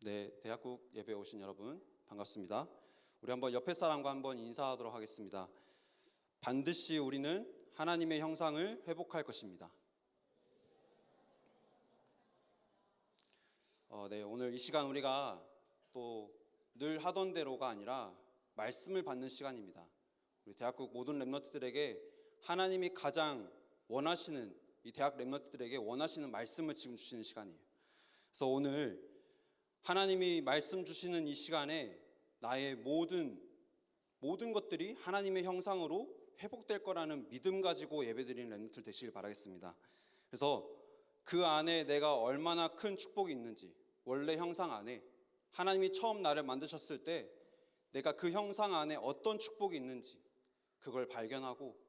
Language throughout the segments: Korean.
네, 대학국 예배에 오신 여러분 반갑습니다. 우리 한번 옆에 사람과 한번 인사하도록 하겠습니다. 반드시 우리는 하나님의 형상을 회복할 것입니다. 네, 오늘 이 시간 우리가 또 늘 하던 대로가 아니라 말씀을 받는 시간입니다. 우리 대학국 모든 랩런트들에게 하나님이 가장 원하시는, 이 대학 랩런트들에게 원하시는 말씀을 지금 주시는 시간이에요. 그래서 오늘 하나님이 말씀 주시는 이 시간에 나의 모든 것들이 하나님의 형상으로 회복될 거라는 믿음 가지고 예배드리는 랩런트들 되시길 바라겠습니다. 그래서 그 안에 내가 얼마나 큰 축복이 있는지, 원래 형상 안에 하나님이 처음 나를 만드셨을 때 내가 그 형상 안에 어떤 축복이 있는지 그걸 발견하고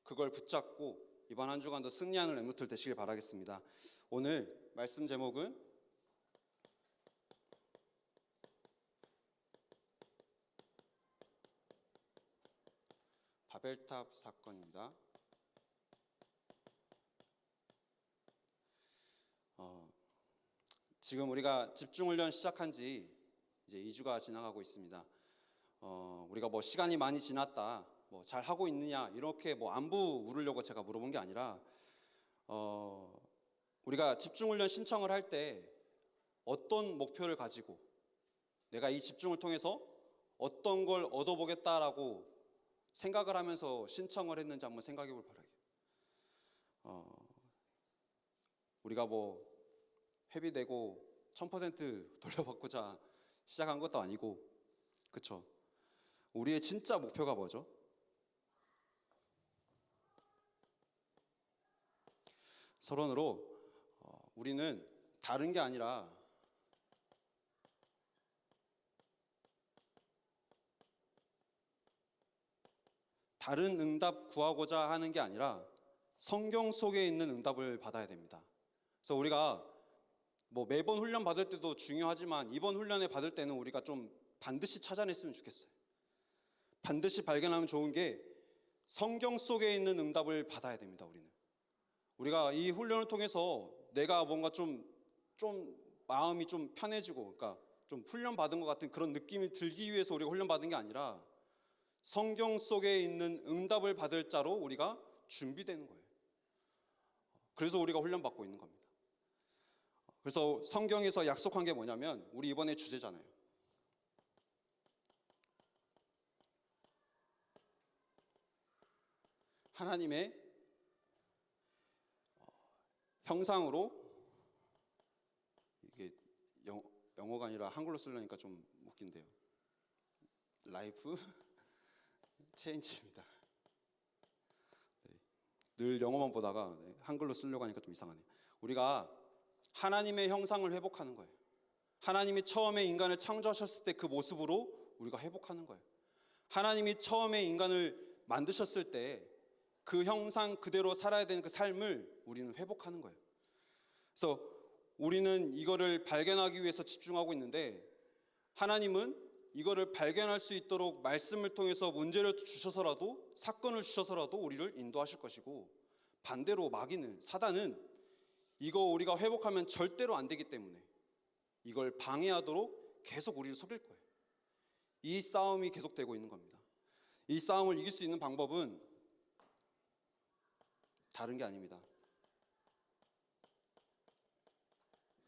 그걸 붙잡고 이번 한 주간도 승리하는 랩런트들 되시길 바라겠습니다. 오늘 말씀 제목은 바벨탑 사건입니다. 지금 우리가 집중훈련 시작한 지 이제 2주가 지나가고 있습니다. 우리가 뭐 시간이 많이 지났다, 뭐 잘 하고 있느냐 이렇게 뭐 안부 물으려고 제가 물어본 게 아니라 우리가 집중훈련 신청을 할 때 어떤 목표를 가지고 내가 이 집중을 통해서 어떤 걸 얻어보겠다라고 생각을 하면서 신청을 했는지 한번 생각해 볼 바라게요. 우리가 뭐 회비 내고 1000% 돌려받고자 시작한 것도 아니고, 그쵸? 우리의 진짜 목표가 뭐죠? 서론으로 우리는 다른 게 아니라 다른 응답 구하고자 하는 게 아니라 성경 속에 있는 응답을 받아야 됩니다. 그래서 우리가 뭐 매번 훈련 받을 때도 중요하지만 이번 훈련에 받을 때는 우리가 좀 반드시 찾아냈으면 좋겠어요. 반드시 발견하면 좋은 게 성경 속에 있는 응답을 받아야 됩니다. 우리가 이 훈련을 통해서 내가 뭔가 좀 마음이 좀 편해지고, 그러니까 좀 훈련 받은 것 같은 그런 느낌이 들기 위해서 우리가 훈련 받은 게 아니라 성경 속에 있는 응답을 받을 자로 우리가 준비되는 거예요. 그래서 우리가 훈련 받고 있는 겁니다. 그래서 성경에서 약속한 게 뭐냐면 우리 이번에 주제잖아요. 하나님의 형상으로, 이게 영어가 아니라 한글로 쓰려니까 좀 웃긴데요. 라이프 체인지입니다. 네. 늘 영어만 보다가 한글로 쓰려고 하니까 좀 이상하네요. 우리가 하나님의 형상을 회복하는 거예요. 하나님이 처음에 인간을 창조하셨을 때 그 모습으로 우리가 회복하는 거예요. 하나님이 처음에 인간을 만드셨을 때 그 형상 그대로 살아야 되는 그 삶을 우리는 회복하는 거예요. 그래서 우리는 이거를 발견하기 위해서 집중하고 있는데 하나님은 이거를 발견할 수 있도록 말씀을 통해서 문제를 주셔서라도, 사건을 주셔서라도 우리를 인도하실 것이고, 반대로 마귀는, 사단은 이거 우리가 회복하면 절대로 안 되기 때문에 이걸 방해하도록 계속 우리를 속일 거예요. 이 싸움이 계속되고 있는 겁니다. 이 싸움을 이길 수 있는 방법은 다른 게 아닙니다.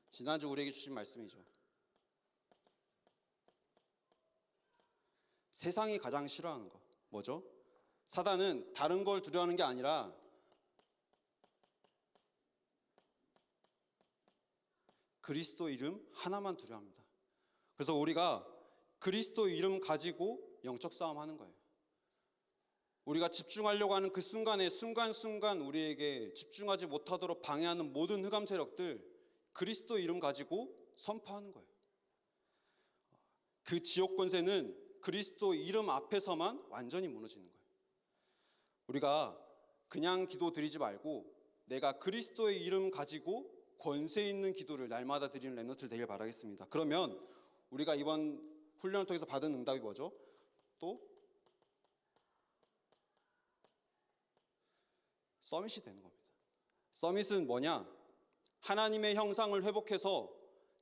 지난주 우리에게 주신 말씀이죠. 세상이 가장 싫어하는 거 뭐죠? 사단은 다른 걸 두려워하는 게 아니라 그리스도 이름 하나만 두려워합니다. 그래서 우리가 그리스도 이름 가지고 영적 싸움하는 거예요. 우리가 집중하려고 하는 그 순간에 순간순간 우리에게 집중하지 못하도록 방해하는 모든 흑암 세력들, 그리스도 이름 가지고 선포하는 거예요. 그 지옥 권세는 그리스도 이름 앞에서만 완전히 무너지는 거예요. 우리가 그냥 기도 드리지 말고 내가 그리스도의 이름 가지고 권세 있는 기도를 날마다 드리는 랩런트들 되길 바라겠습니다. 그러면 우리가 이번 훈련을 통해서 받은 응답이 뭐죠? 또 서밋이 되는 겁니다. 서밋은 뭐냐? 하나님의 형상을 회복해서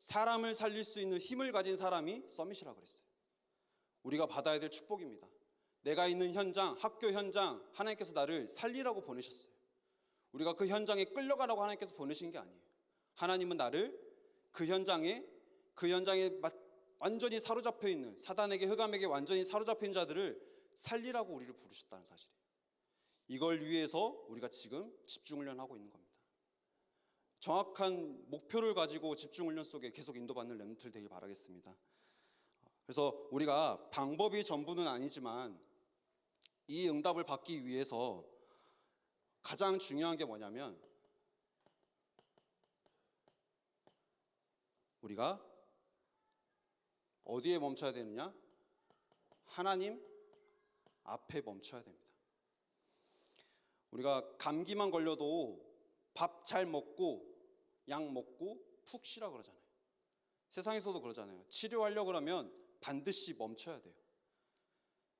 사람을 살릴 수 있는 힘을 가진 사람이 서밋이라고 그랬어요. 우리가 받아야 될 축복입니다. 내가 있는 현장, 학교 현장, 하나님께서 나를 살리라고 보내셨어요. 우리가 그 현장에 끌려가라고 하나님께서 보내신 게 아니에요. 하나님은 나를 그 현장에 완전히 사로잡혀 있는, 사단에게, 흑암에게 완전히 사로잡힌 자들을 살리라고 우리를 부르셨다는 사실이에요. 이걸 위해서 우리가 지금 집중훈련하고 있는 겁니다. 정확한 목표를 가지고 집중훈련 속에 계속 인도받는 렘넌트들 되길 바라겠습니다. 그래서 우리가 방법이 전부는 아니지만 이 응답을 받기 위해서 가장 중요한 게 뭐냐면 우리가 어디에 멈춰야 되느냐? 하나님 앞에 멈춰야 됩니다. 우리가 감기만 걸려도 밥 잘 먹고 약 먹고 푹 쉬라 그러잖아요. 세상에서도 그러잖아요. 치료하려고 그러면 반드시 멈춰야 돼요.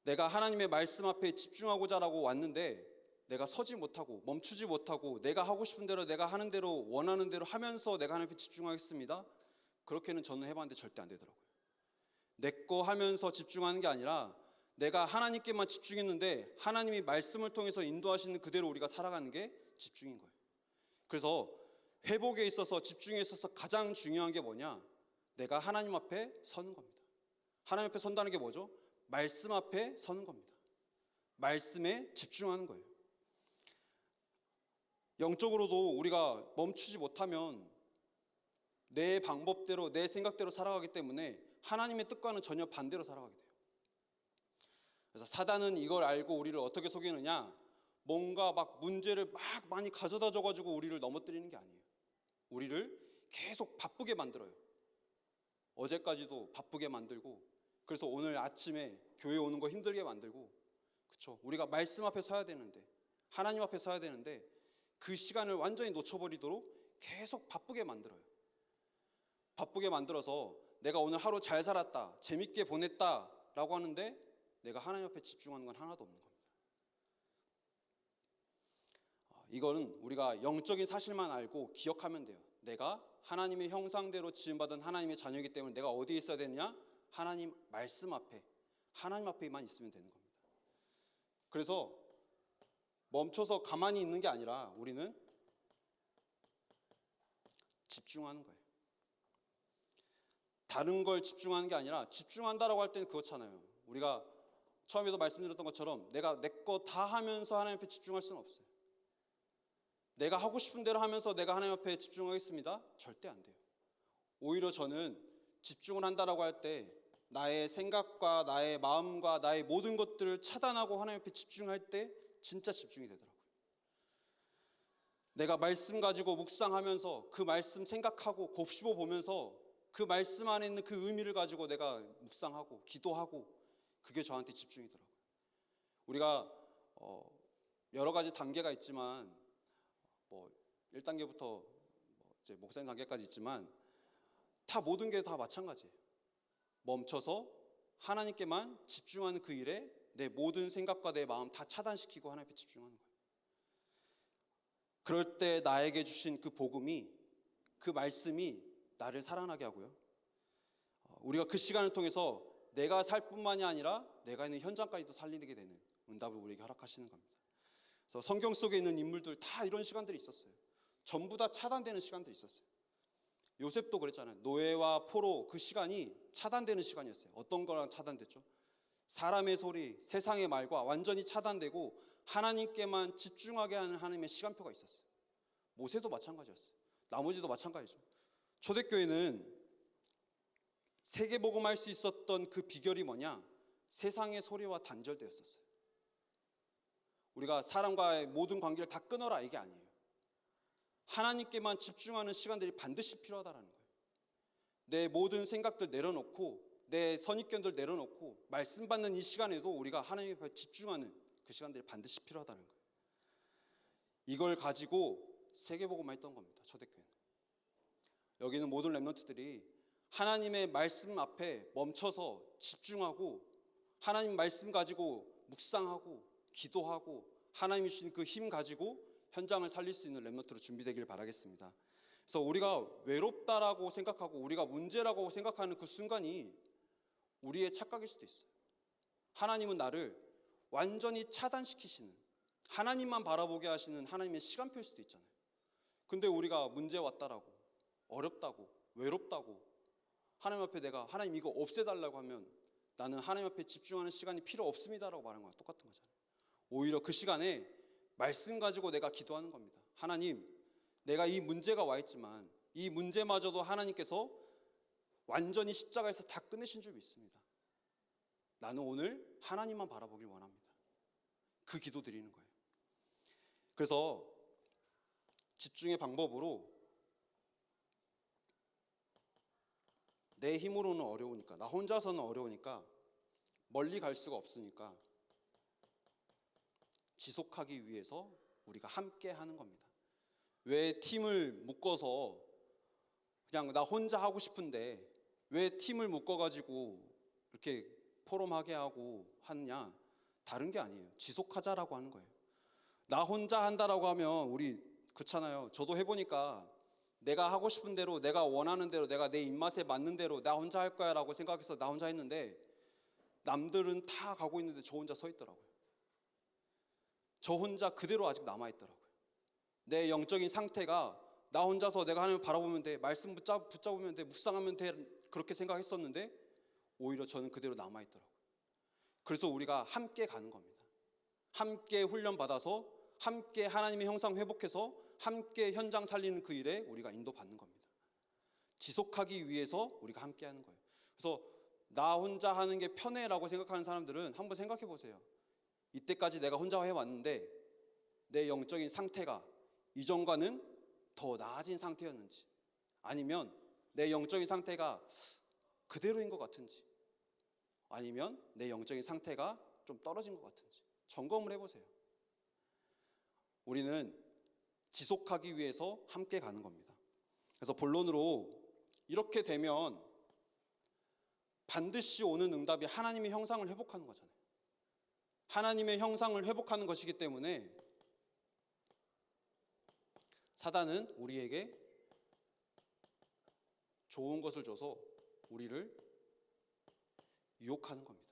내가 하나님의 말씀 앞에 집중하고자라고 왔는데 내가 서지 못하고 멈추지 못하고 내가 하고 싶은 대로, 내가 하는 대로, 원하는 대로 하면서 내가 하나님 앞에 집중하겠습니다. 그렇게는 저는 해봤는데 절대 안 되더라고요. 내 거 하면서 집중하는 게 아니라 내가 하나님께만 집중했는데 하나님이 말씀을 통해서 인도하시는 그대로 우리가 살아가는 게 집중인 거예요. 그래서 회복에 있어서, 집중에 있어서 가장 중요한 게 뭐냐? 내가 하나님 앞에 서는 겁니다. 하나님 앞에 선다는 게 뭐죠? 말씀 앞에 서는 겁니다. 말씀에 집중하는 거예요. 영적으로도 우리가 멈추지 못하면 내 방법대로, 내 생각대로 살아가기 때문에 하나님의 뜻과는 전혀 반대로 살아가게 돼요. 그래서 사단은 이걸 알고 우리를 어떻게 속이느냐? 뭔가 막 문제를 막 많이 가져다 줘가지고 우리를 넘어뜨리는 게 아니에요. 우리를 계속 바쁘게 만들어요. 어제까지도 바쁘게 만들고, 그래서 오늘 아침에 교회 오는 거 힘들게 만들고, 그렇죠? 우리가 말씀 앞에 서야 되는데, 하나님 앞에 서야 되는데 그 시간을 완전히 놓쳐버리도록 계속 바쁘게 만들어요. 바쁘게 만들어서 내가 오늘 하루 잘 살았다, 재밌게 보냈다라고 하는데 내가 하나님 앞에 집중하는 건 하나도 없는 겁니다. 이거는 우리가 영적인 사실만 알고 기억하면 돼요. 내가 하나님의 형상대로 지음받은 하나님의 자녀이기 때문에 내가 어디에 있어야 되느냐? 하나님 말씀 앞에, 하나님 앞에만 있으면 되는 겁니다. 그래서 멈춰서 가만히 있는 게 아니라 우리는 집중하는 거예요. 다른 걸 집중하는 게 아니라, 집중한다라고 할 때는 그렇잖아요. 우리가 처음에도 말씀드렸던 것처럼 내가 내 거 다 하면서 하나님 앞에 집중할 수는 없어요. 내가 하고 싶은 대로 하면서 내가 하나님 앞에 집중하겠습니다? 절대 안 돼요. 오히려 저는 집중을 한다라고 할 때 나의 생각과 나의 마음과 나의 모든 것들을 차단하고 하나님 앞에 집중할 때 진짜 집중이 되더라고요. 내가 말씀 가지고 묵상하면서 그 말씀 생각하고 곱씹어 보면서 그 말씀 안에 있는 그 의미를 가지고 내가 묵상하고 기도하고, 그게 저한테 집중이더라고요. 우리가 여러 가지 단계가 있지만 1단계부터 이제 목사님 단계까지 있지만 다 모든 게 다 마찬가지예요. 멈춰서 하나님께만 집중하는 그 일에 내 모든 생각과 내 마음 다 차단시키고 하나님 앞에 집중하는 거예요. 그럴 때 나에게 주신 그 복음이, 그 말씀이 나를 살아나게 하고요. 우리가 그 시간을 통해서 내가 살 뿐만이 아니라 내가 있는 현장까지도 살리게 되는 응답을 우리에게 허락하시는 겁니다. 그래서 성경 속에 있는 인물들 다 이런 시간들이 있었어요. 전부 다 차단되는 시간들이 있었어요. 요셉도 그랬잖아요. 노예와 포로, 그 시간이 차단되는 시간이었어요. 어떤 거랑 차단됐죠? 사람의 소리, 세상의 말과 완전히 차단되고 하나님께만 집중하게 하는 하나님의 시간표가 있었어요. 모세도 마찬가지였어요. 나머지도 마찬가지죠. 초대교회는 세계복음할 수 있었던 그 비결이 뭐냐? 세상의 소리와 단절되었었어요. 우리가 사람과의 모든 관계를 다 끊어라, 이게 아니에요. 하나님께만 집중하는 시간들이 반드시 필요하다는 거예요. 내 모든 생각들 내려놓고, 내 선입견들 내려놓고 말씀 받는 이 시간에도 우리가 하나님 앞에 집중하는 그 시간들이 반드시 필요하다는 거예요. 이걸 가지고 세계복음만 했던 겁니다. 초대교회는. 여기는 모든 렘넌트들이 하나님의 말씀 앞에 멈춰서 집중하고 하나님 말씀 가지고 묵상하고 기도하고 하나님이 주신 그 힘 가지고 현장을 살릴 수 있는 렘넌트로 준비되길 바라겠습니다. 그래서 우리가 외롭다라고 생각하고 우리가 문제라고 생각하는 그 순간이 우리의 착각일 수도 있어요. 하나님은 나를 완전히 차단시키시는, 하나님만 바라보게 하시는 하나님의 시간표일 수도 있잖아요. 근데 우리가 문제 왔다라고, 어렵다고, 외롭다고 하나님 앞에 내가 하나님 이거 없애달라고 하면 나는 하나님 앞에 집중하는 시간이 필요 없습니다라고 말하는 거랑 똑같은 거잖아요. 오히려 그 시간에 말씀 가지고 내가 기도하는 겁니다. 하나님, 내가 이 문제가 와 있지만 이 문제마저도 하나님께서 완전히 십자가에서 다 끝내신 줄 믿습니다. 나는 오늘 하나님만 바라보길 원합니다. 그 기도 드리는 거예요. 그래서 집중의 방법으로 내 힘으로는 어려우니까, 나 혼자서는 어려우니까, 멀리 갈 수가 없으니까 지속하기 위해서 우리가 함께 하는 겁니다. 왜 팀을 묶어서 그냥 나 혼자 하고 싶은데 왜 팀을 묶어가지고 이렇게 포럼하게 하고 하느냐? 다른 게 아니에요. 지속하자라고 하는 거예요. 나 혼자 한다라고 하면 우리 그렇잖아요. 저도 해보니까 내가 하고 싶은 대로, 내가 원하는 대로, 내가 내 입맛에 맞는 대로 나 혼자 할 거야 라고 생각해서 나 혼자 했는데 남들은 다 가고 있는데 저 혼자 서 있더라고요. 저 혼자 그대로 아직 남아있더라고요. 내 영적인 상태가 나 혼자서 내가 하나님을 바라보면 돼, 말씀 붙잡으면 돼, 묵상하면 돼, 그렇게 생각했었는데 오히려 저는 그대로 남아있더라고요. 그래서 우리가 함께 가는 겁니다. 함께 훈련받아서 함께 하나님의 형상 회복해서 함께 현장 살리는 그 일에 우리가 인도받는 겁니다. 지속하기 위해서 우리가 함께 하는 거예요. 그래서 나 혼자 하는 게 편해라고 생각하는 사람들은 한번 생각해 보세요. 이때까지 내가 혼자 해왔는데 내 영적인 상태가 이전과는 더 나아진 상태였는지, 아니면 내 영적인 상태가 그대로인 것 같은지, 아니면 내 영적인 상태가 좀 떨어진 것 같은지 점검을 해보세요. 우리는 지속하기 위해서 함께 가는 겁니다. 그래서 본론으로 이렇게 되면 반드시 오는 응답이 하나님의 형상을 회복하는 거잖아요. 하나님의 형상을 회복하는 것이기 때문에 사단은 우리에게 좋은 것을 줘서 우리를 유혹하는 겁니다.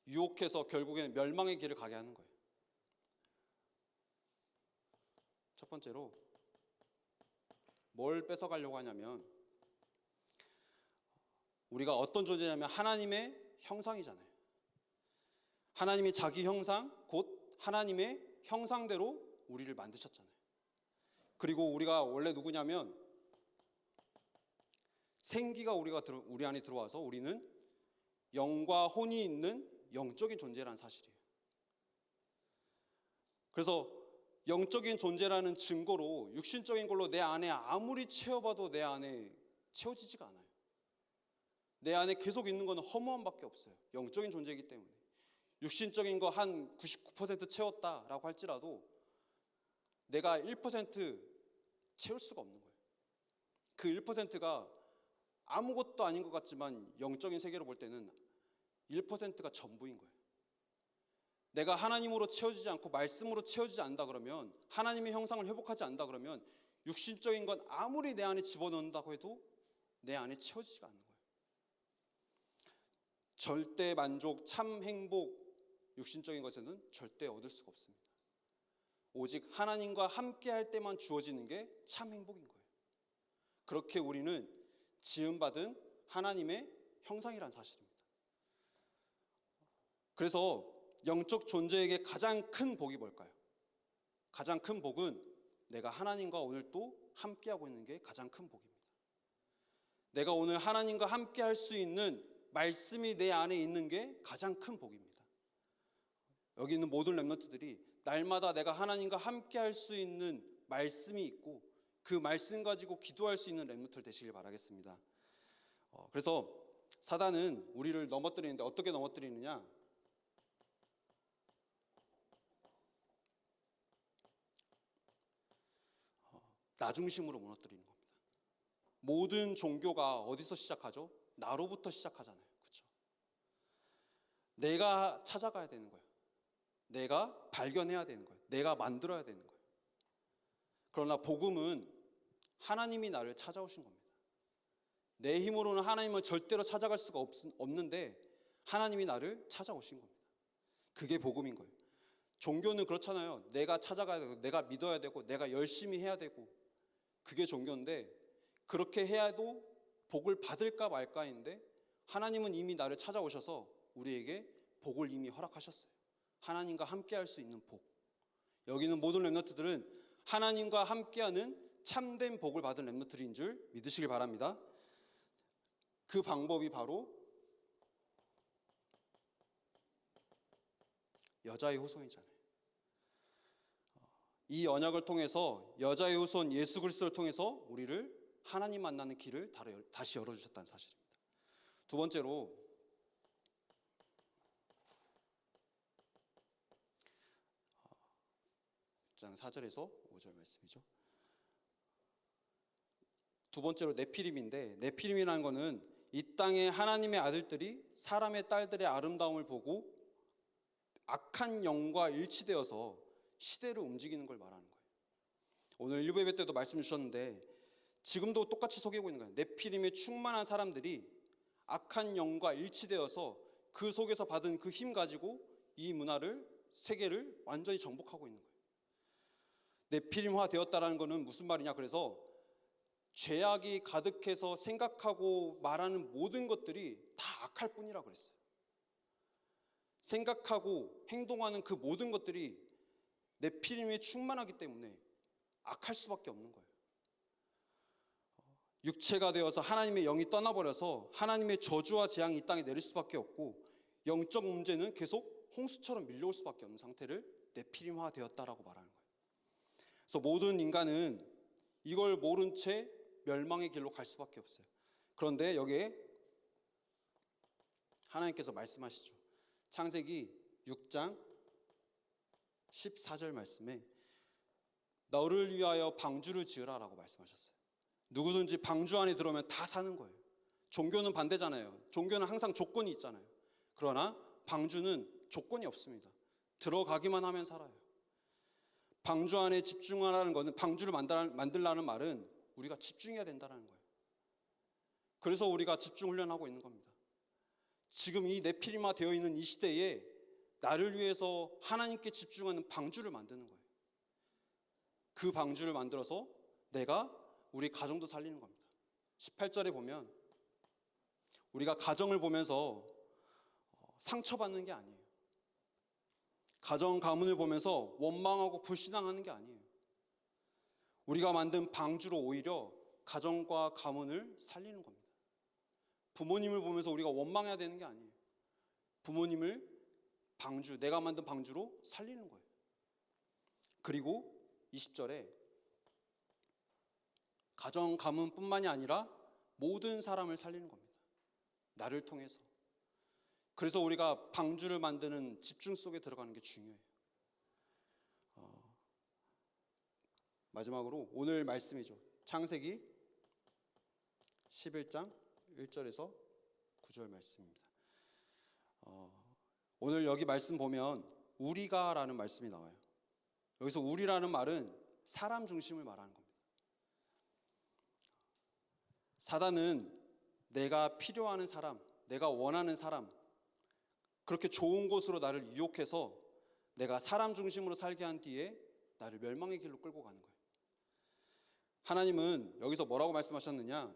유혹해서 결국에는 멸망의 길을 가게 하는 거예요. 첫 번째로 뭘 뺏어가려고 하냐면, 우리가 어떤 존재냐면 하나님의 형상이잖아요. 하나님이 자기 형상, 곧 하나님의 형상대로 우리를 만드셨잖아요. 그리고 우리가 원래 누구냐면 생기가 우리 안에 들어와서 우리는 영과 혼이 있는 영적인 존재라는 사실이에요. 그래서 영적인 존재라는 증거로 육신적인 걸로 내 안에 아무리 채워봐도 내 안에 채워지지가 않아요. 내 안에 계속 있는 건 허무함밖에 없어요. 영적인 존재이기 때문에. 육신적인 거 한 99% 채웠다라고 할지라도 내가 1% 채울 수가 없는 거예요. 그 1%가 아무것도 아닌 것 같지만 영적인 세계로 볼 때는 1%가 전부인 거예요. 내가 하나님으로 채워지지 않고 말씀으로 채워지지 않는다 그러면, 하나님의 형상을 회복하지 않는다 그러면 육신적인 건 아무리 내 안에 집어넣는다고 해도 내 안에 채워지지가 않는 거예요. 절대 만족, 참 행복, 육신적인 것에는 절대 얻을 수가 없습니다. 오직 하나님과 함께 할 때만 주어지는 게 참 행복인 거예요. 그렇게 우리는 지음받은 하나님의 형상이란 사실입니다. 그래서 영적 존재에게 가장 큰 복이 뭘까요? 가장 큰 복은 내가 하나님과 오늘 또 함께하고 있는 게 가장 큰 복입니다. 내가 오늘 하나님과 함께 할 수 있는 말씀이 내 안에 있는 게 가장 큰 복입니다. 여기 있는 모든 렘넌트들이 날마다 내가 하나님과 함께 할 수 있는 말씀이 있고 그 말씀 가지고 기도할 수 있는 렘넌트들 되시길 바라겠습니다. 그래서 사단은 우리를 넘어뜨리는데 어떻게 넘어뜨리느냐? 나 중심으로 무너뜨리는 겁니다. 모든 종교가 어디서 시작하죠? 나로부터 시작하잖아요. 그렇죠? 내가 찾아가야 되는 거예요. 내가 발견해야 되는 거예요. 내가 만들어야 되는 거예요. 그러나 복음은 하나님이 나를 찾아오신 겁니다. 내 힘으로는 하나님을 절대로 찾아갈 수가 없는데 하나님이 나를 찾아오신 겁니다. 그게 복음인 거예요. 종교는 그렇잖아요. 내가 찾아가야 되고 내가 믿어야 되고 내가 열심히 해야 되고 그게 종교인데 그렇게 해야도 복을 받을까 말까인데 하나님은 이미 나를 찾아오셔서 우리에게 복을 이미 허락하셨어요. 하나님과 함께할 수 있는 복. 여기는 모든 렘넌트들은 하나님과 함께하는 참된 복을 받은 렘넌트들인 줄 믿으시길 바랍니다. 그 방법이 바로 여자의 후손이잖아요. 이 언약을 통해서 여자의 후손 예수 그리스도를 통해서 우리를 하나님 만나는 길을 다시 열어주셨다는 사실입니다. 두 번째로 6장 4절에서 5절 말씀이죠. 두 번째로 네피림인데 네피림이라는 것은 이 땅에 하나님의 아들들이 사람의 딸들의 아름다움을 보고 악한 영과 일치되어서 시대를 움직이는 걸 말하는 거예요. 오늘 일부 예배 때도 말씀 주셨는데 지금도 똑같이 속이고 있는 거예요. 네피림에 충만한 사람들이 악한 영과 일치되어서 그 속에서 받은 그 힘 가지고 이 문화를 세계를 완전히 정복하고 있는 거예요. 네피림화 되었다라는 것은 무슨 말이냐? 그래서 죄악이 가득해서 생각하고 말하는 모든 것들이 다 악할 뿐이라 그랬어요. 생각하고 행동하는 그 모든 것들이 네피림에 충만하기 때문에 악할 수밖에 없는 거예요. 육체가 되어서 하나님의 영이 떠나버려서 하나님의 저주와 재앙이 이 땅에 내릴 수밖에 없고 영적 문제는 계속 홍수처럼 밀려올 수밖에 없는 상태를 네피림화 되었다라고 말하는 거예요. 그래서 모든 인간은 이걸 모른 채 멸망의 길로 갈 수밖에 없어요. 그런데 여기에 하나님께서 말씀하시죠. 창세기 6장 14절 말씀에 너를 위하여 방주를 지으라라고 말씀하셨어요. 누구든지 방주 안에 들어오면 다 사는 거예요. 종교는 반대잖아요. 종교는 항상 조건이 있잖아요. 그러나 방주는 조건이 없습니다. 들어가기만 하면 살아요. 방주 안에 집중하라는 것은 방주를 만들라는 말은 우리가 집중해야 된다는 거예요. 그래서 우리가 집중 훈련하고 있는 겁니다. 지금 이 네피림화 되어 있는 이 시대에 나를 위해서 하나님께 집중하는 방주를 만드는 거예요. 그 방주를 만들어서 내가 우리 가정도 살리는 겁니다. 18절에 보면 우리가 가정을 보면서 상처받는 게 아니에요. 가정 가문을 보면서 원망하고 불신앙하는 게 아니에요. 우리가 만든 방주로 오히려 가정과 가문을 살리는 겁니다. 부모님을 보면서 우리가 원망해야 되는 게 아니에요. 부모님을 방주, 내가 만든 방주로 살리는 거예요. 그리고 20절에 가정 가문뿐만이 아니라 모든 사람을 살리는 겁니다. 나를 통해서. 그래서 우리가 방주를 만드는 집중 속에 들어가는 게 중요해요. 마지막으로 오늘 말씀이죠. 창세기 11장 1절에서 9절 말씀입니다. 오늘 여기 말씀 보면 우리가 라는 말씀이 나와요. 여기서 우리라는 말은 사람 중심을 말하는 겁니다. 사단은 내가 필요하는 사람, 내가 원하는 사람, 그렇게 좋은 곳으로 나를 유혹해서 내가 사람 중심으로 살게 한 뒤에 나를 멸망의 길로 끌고 가는 거예요. 하나님은 여기서 뭐라고 말씀하셨느냐?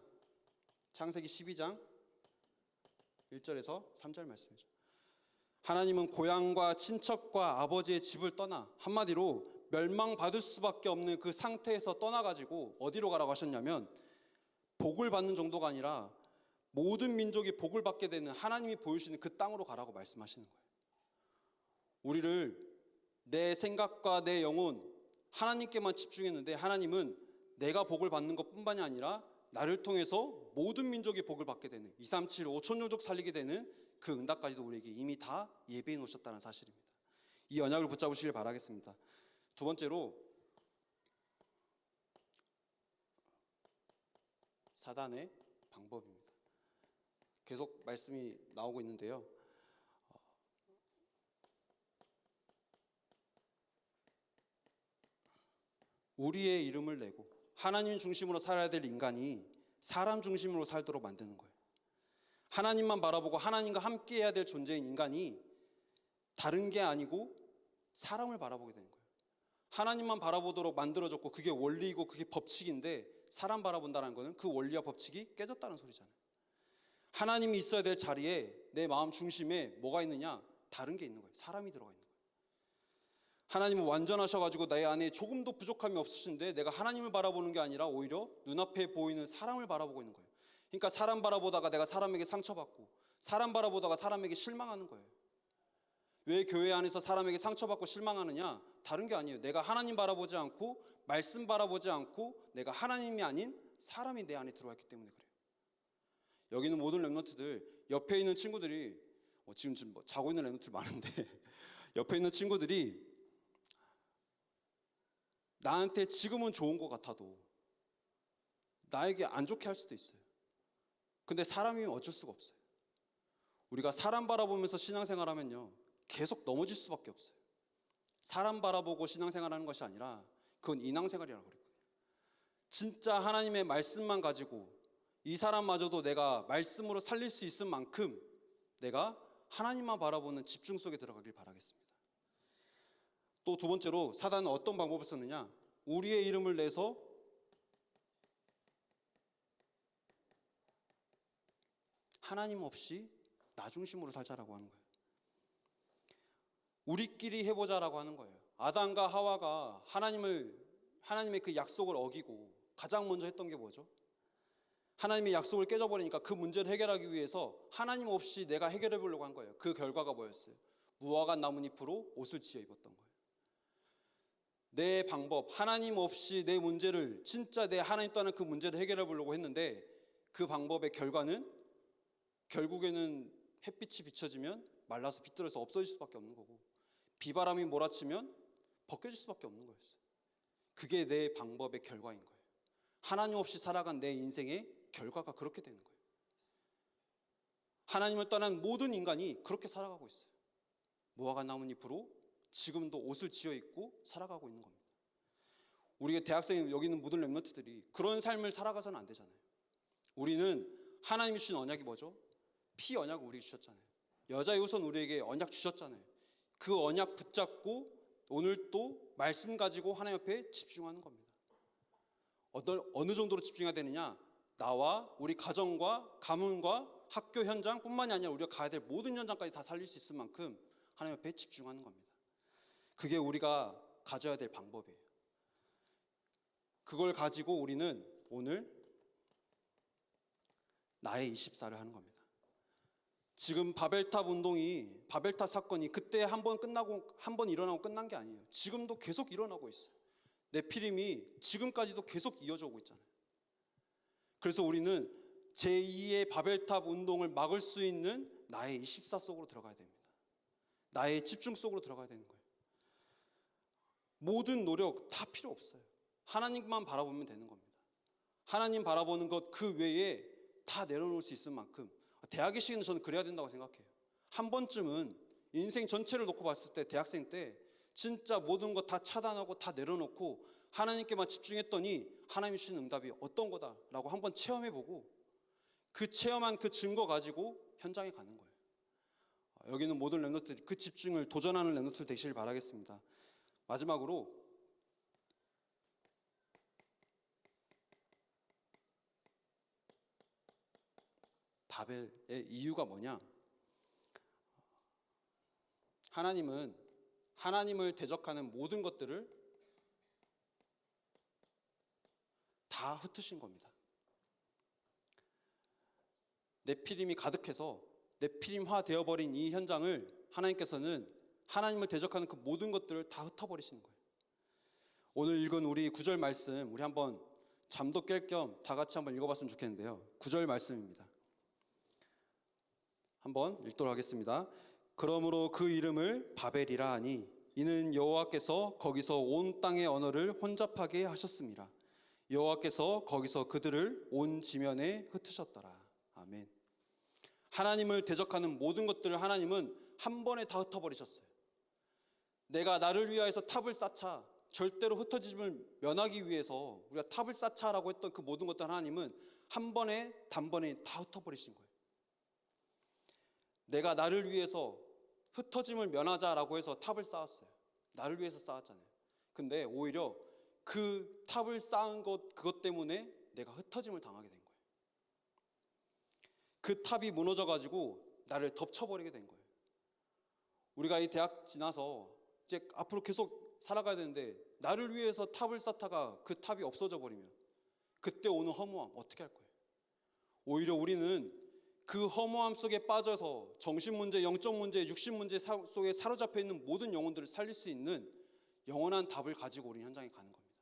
창세기 12장 1절에서 3절 말씀이죠. 하나님은 고향과 친척과 아버지의 집을 떠나 한마디로 멸망받을 수밖에 없는 그 상태에서 떠나가지고 어디로 가라고 하셨냐면 복을 받는 정도가 아니라 모든 민족이 복을 받게 되는 하나님이 보여주시는 그 땅으로 가라고 말씀하시는 거예요. 우리를 내 생각과 내 영혼 하나님께만 집중했는데 하나님은 내가 복을 받는 것뿐만이 아니라 나를 통해서 모든 민족이 복을 받게 되는 237 5천족족 살리게 되는 그 응답까지도 우리에게 이미 다 예비해 놓으셨다는 사실입니다. 이 언약을 붙잡으시길 바라겠습니다. 두 번째로 사단의 방법입니다. 계속 말씀이 나오고 있는데요. 우리의 이름을 내고 하나님 중심으로 살아야 될 인간이 사람 중심으로 살도록 만드는 거예요. 하나님만 바라보고 하나님과 함께 해야 될 존재인 인간이 다른 게 아니고 사람을 바라보게 되는 거예요. 하나님만 바라보도록 만들어졌고 그게 원리이고 그게 법칙인데 사람 바라본다는 거는 그 원리와 법칙이 깨졌다는 소리잖아요. 하나님이 있어야 될 자리에 내 마음 중심에 뭐가 있느냐? 다른 게 있는 거예요. 사람이 들어가 있는 거예요. 하나님은 완전하셔가지고 내 안에 조금도 부족함이 없으신데 내가 하나님을 바라보는 게 아니라 오히려 눈앞에 보이는 사람을 바라보고 있는 거예요. 그러니까 사람 바라보다가 내가 사람에게 상처받고 사람 바라보다가 사람에게 실망하는 거예요. 왜 교회 안에서 사람에게 상처받고 실망하느냐? 다른 게 아니에요. 내가 하나님 바라보지 않고 말씀 바라보지 않고 내가 하나님이 아닌 사람이 내 안에 들어와 있기 때문에 그래요. 여기 있는 모든 랩런트들, 옆에 있는 친구들이 지금 자고 있는 랩런트들 많은데 옆에 있는 친구들이 나한테 지금은 좋은 것 같아도 나에게 안 좋게 할 수도 있어요. 근데 사람이면 어쩔 수가 없어요. 우리가 사람 바라보면서 신앙생활하면요 계속 넘어질 수밖에 없어요. 사람 바라보고 신앙생활하는 것이 아니라 그건 인왕생활이라고 그랬거든요. 진짜 하나님의 말씀만 가지고 이 사람마저도 내가 말씀으로 살릴 수 있을 만큼 내가 하나님만 바라보는 집중 속에 들어가길 바라겠습니다. 또 두 번째로 사단은 어떤 방법을 썼느냐? 우리의 이름을 내서 하나님 없이 나 중심으로 살자라고 하는 거예요. 우리끼리 해보자라고 하는 거예요. 아담과 하와가 하나님의 그 약속을 어기고 가장 먼저 했던 게 뭐죠? 하나님의 약속을 깨져버리니까 그 문제를 해결하기 위해서 하나님 없이 내가 해결해 보려고 한 거예요. 그 결과가 뭐였어요? 무화과 나뭇잎으로 옷을 지어 입었던 거예요. 내 방법, 하나님 없이 내 문제를 진짜 내 하나님 떠난 그 문제를 해결해 보려고 했는데 그 방법의 결과는 결국에는 햇빛이 비춰지면 말라서 비틀어서 없어질 수밖에 없는 거고 비바람이 몰아치면 벗겨질 수밖에 없는 거였어요. 그게 내 방법의 결과인 거예요. 하나님 없이 살아간 내 인생의 결과가 그렇게 되는 거예요. 하나님을 떠난 모든 인간이 그렇게 살아가고 있어요. 무화과 나뭇잎으로 지금도 옷을 지어 입고 살아가고 있는 겁니다. 우리가 대학생 여기 있는 모든 랩런트들이 그런 삶을 살아가서는 안 되잖아요. 우리는 하나님이 주신 언약이 뭐죠? 피 언약을 우리에게 주셨잖아요. 여자의 우선 우리에게 언약 주셨잖아요. 그 언약 붙잡고 오늘 또 말씀 가지고 하나님 앞에 집중하는 겁니다. 어느 정도로 집중해야 되느냐? 나와 우리 가정과 가문과 학교 현장뿐만이 아니라 우리가 가야 될 모든 현장까지 다 살릴 수 있을 만큼 하나님 앞에 집중하는 겁니다. 그게 우리가 가져야 될 방법이에요. 그걸 가지고 우리는 오늘 나의 24를 하는 겁니다. 지금 바벨탑 사건이 그때 한 번 일어나고 끝난 게 아니에요. 지금도 계속 일어나고 있어요. 네피림이 지금까지도 계속 이어져 오고 있잖아요. 그래서 우리는 제2의 바벨탑 운동을 막을 수 있는 나의 24 속으로 들어가야 됩니다. 나의 집중 속으로 들어가야 되는 거예요. 모든 노력 다 필요 없어요. 하나님만 바라보면 되는 겁니다. 하나님 바라보는 것 그 외에 다 내려놓을 수 있을 만큼 대학의 시기는 저는 그래야 된다고 생각해요. 한 번쯤은 인생 전체를 놓고 봤을 때 대학생 때 진짜 모든 것 다 차단하고 다 내려놓고 하나님께만 집중했더니 하나님이 주신 응답이 어떤 거다라고 한번 체험해보고 그 체험한 그 증거 가지고 현장에 가는 거예요. 여기는 모든 랩런트들이 그 집중을 도전하는 랩런트들 되시길 바라겠습니다. 마지막으로 바벨의 이유가 뭐냐? 하나님은 하나님을 대적하는 모든 것들을 다 흩으신 겁니다. 네피림이 가득해서 네피림화 되어버린 이 현장을 하나님께서는 하나님을 대적하는 그 모든 것들을 다 흩어버리시는 거예요. 오늘 읽은 우리 9절 말씀 우리 한번 잠도 깰 겸 다 같이 한번 읽어봤으면 좋겠는데요. 9절 말씀입니다. 한번 읽도록 하겠습니다. 그러므로 그 이름을 바벨이라 하니 이는 여호와께서 거기서 온 땅의 언어를 혼잡하게 하셨습니다. 여호와께서 거기서 그들을 온 지면에 흩으셨더라. 아멘. 하나님을 대적하는 모든 것들을 하나님은 한 번에 다 흩어버리셨어요. 내가 나를 위하여서 탑을 쌓자 절대로 흩어짐을 면하기 위해서 우리가 탑을 쌓자라고 했던 그 모든 것들 하나님은 한 번에 단번에 다 흩어버리신 거예요. 내가 나를 위해서 흩어짐을 면하자라고 해서 탑을 쌓았어요. 나를 위해서 쌓았잖아요. 근데 오히려 그 탑을 쌓은 그것 때문에 내가 흩어짐을 당하게 된 거예요. 그 탑이 무너져가지고 나를 덮쳐버리게 된 거예요. 우리가 이 대학 지나서 이제 앞으로 계속 살아가야 되는데 나를 위해서 탑을 쌓다가 그 탑이 없어져 버리면 그때 오는 허무함 어떻게 할 거예요? 오히려 우리는 그 허무함 속에 빠져서 정신 문제, 영적 문제, 육신 문제 속에 사로잡혀 있는 모든 영혼들을 살릴 수 있는 영원한 답을 가지고 우리 현장에 가는 겁니다.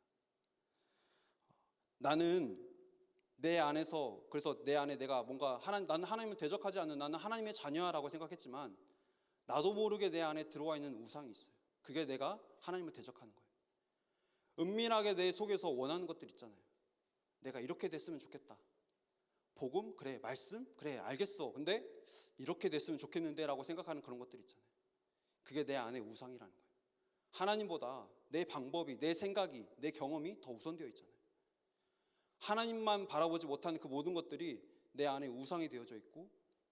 나는 내 안에서, 그래서 내 안에 내가 뭔가 나는 하나님을 대적하지 않는, 나는 하나님의 자녀라고 생각했지만 나도 모르게 내 안에 들어와 있는 우상이 있어요. 그게 내가 하나님을 대적하는 거예요. 은밀하게 내 속에서 원하는 것들 있잖아요. 내가 이렇게 됐으면 좋겠다. 복음? 그래. 말씀? 그래. 알겠어. 근데 이렇게 됐으면 좋겠는데 라고 생각하는 그런 것들 있잖아요. 그게 내 안에 우상이라는 거예요. 하나님보다 내 방법이, 내 생각이, 내 경험이 더 우선되어 있잖아요. 하나님만 바라보지 못하는 그 모든 것들이 내 안에 우상이 되어져 있고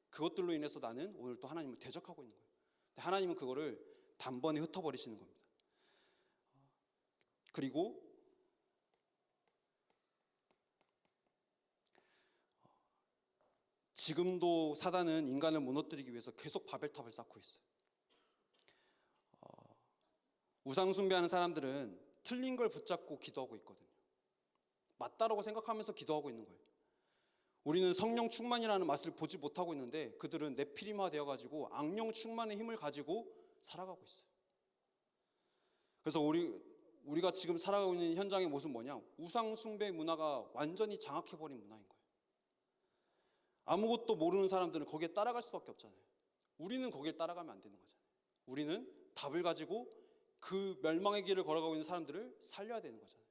그것들로 인해서 나는 오늘 또 하나님을 대적하고 있는 거예요. 하나님은 그거를 단번에 흩어버리시는 겁니다. 그리고 지금도 사단은 인간을 무너뜨리기 위해서 계속 바벨탑을 쌓고 있어요. 우상 숭배하는 사람들은 틀린 걸 붙잡고 기도하고 있거든요. 맞다라고 생각하면서 기도하고 있는 거예요. 우리는 성령 충만이라는 맛을 보지 못하고 있는데 그들은 네피림화 되어가지고 악령 충만의 힘을 가지고 살아가고 있어요. 그래서 우리가 지금 살아가고 있는 현장의 모습은 뭐냐? 우상 숭배 문화가 완전히 장악해버린 문화인 거예요. 아무것도 모르는 사람들은 거기에 따라갈 수밖에 없잖아요. 우리는 거기에 따라가면 안 되는 거잖아요. 우리는 답을 가지고 그 멸망의 길을 걸어가고 있는 사람들을 살려야 되는 거잖아요.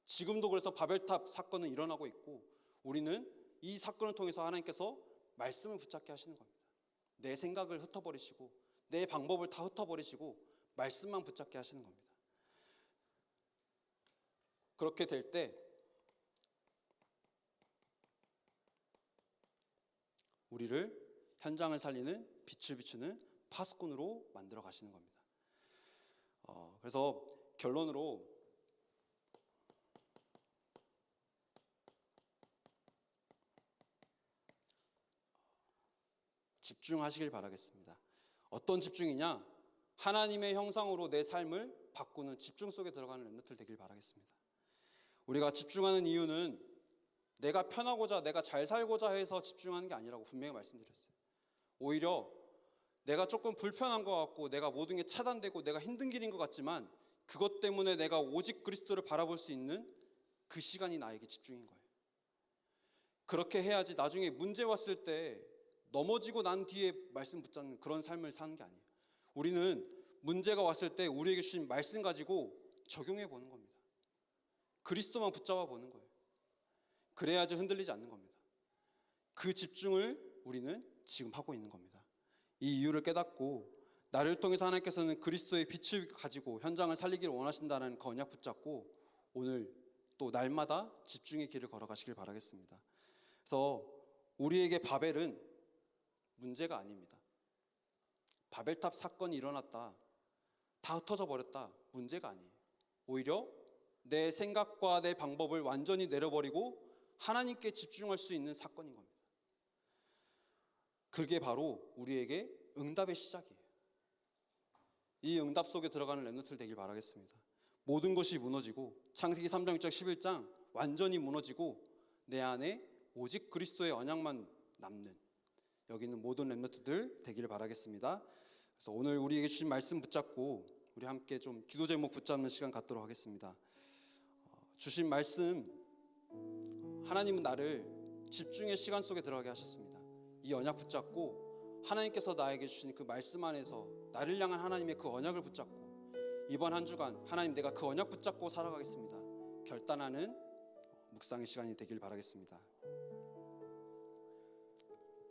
지금도 그래서 바벨탑 사건은 일어나고 있고 우리는 이 사건을 통해서 하나님께서 말씀을 붙잡게 하시는 겁니다. 내 생각을 흩어버리시고 내 방법을 다 흩어버리시고 말씀만 붙잡게 하시는 겁니다. 그렇게 될 때 우리를 현장을 살리는 빛을 비추는 파수꾼으로 만들어 가시는 겁니다. 그래서 결론으로 집중하시길 바라겠습니다. 어떤 집중이냐? 하나님의 형상으로 내 삶을 바꾸는 집중 속에 들어가는 렘넌트들 되길 바라겠습니다. 우리가 집중하는 이유는 내가 편하고자, 내가 잘 살고자 해서 집중하는 게 아니라고 분명히 말씀드렸어요. 오히려 내가 조금 불편한 것 같고 내가 모든 게 차단되고 내가 힘든 길인 것 같지만 그것 때문에 내가 오직 그리스도를 바라볼 수 있는 그 시간이 나에게 집중인 거예요. 그렇게 해야지 나중에 문제 왔을 때 넘어지고 난 뒤에 말씀 붙잡는 그런 삶을 사는 게 아니에요. 우리는 문제가 왔을 때 우리에게 주신 말씀 가지고 적용해 보는 겁니다. 그리스도만 붙잡아 보는 거예요. 그래야지 흔들리지 않는 겁니다. 그 집중을 우리는 지금 하고 있는 겁니다. 이 이유를 깨닫고 나를 통해서 하나님께서는 그리스도의 빛을 가지고 현장을 살리기를 원하신다는 그 언약 붙잡고 오늘 또 날마다 집중의 길을 걸어가시길 바라겠습니다. 그래서 우리에게 바벨은 문제가 아닙니다. 바벨탑 사건이 일어났다, 다 흩어져 버렸다, 문제가 아니에요. 오히려 내 생각과 내 방법을 완전히 내려버리고 하나님께 집중할 수 있는 사건인 겁니다. 그게 바로 우리에게 응답의 시작이에요. 이 응답 속에 들어가는 렘넌트들 되길 바라겠습니다. 모든 것이 무너지고 창세기 3장 6절 11장 완전히 무너지고 내 안에 오직 그리스도의 언약만 남는 여기 있는 모든 렘넌트들 되기를 바라겠습니다. 그래서 오늘 우리에게 주신 말씀 붙잡고 우리 함께 좀 기도 제목 붙잡는 시간 갖도록 하겠습니다. 주신 말씀, 하나님은 나를 집중의 시간 속에 들어가게 하셨습니다. 이 언약 붙잡고 하나님께서 나에게 주신 그 말씀 안에서 나를 향한 하나님의 그 언약을 붙잡고 이번 한 주간 하나님 내가 그 언약 붙잡고 살아가겠습니다. 결단하는 묵상의 시간이 되길 바라겠습니다.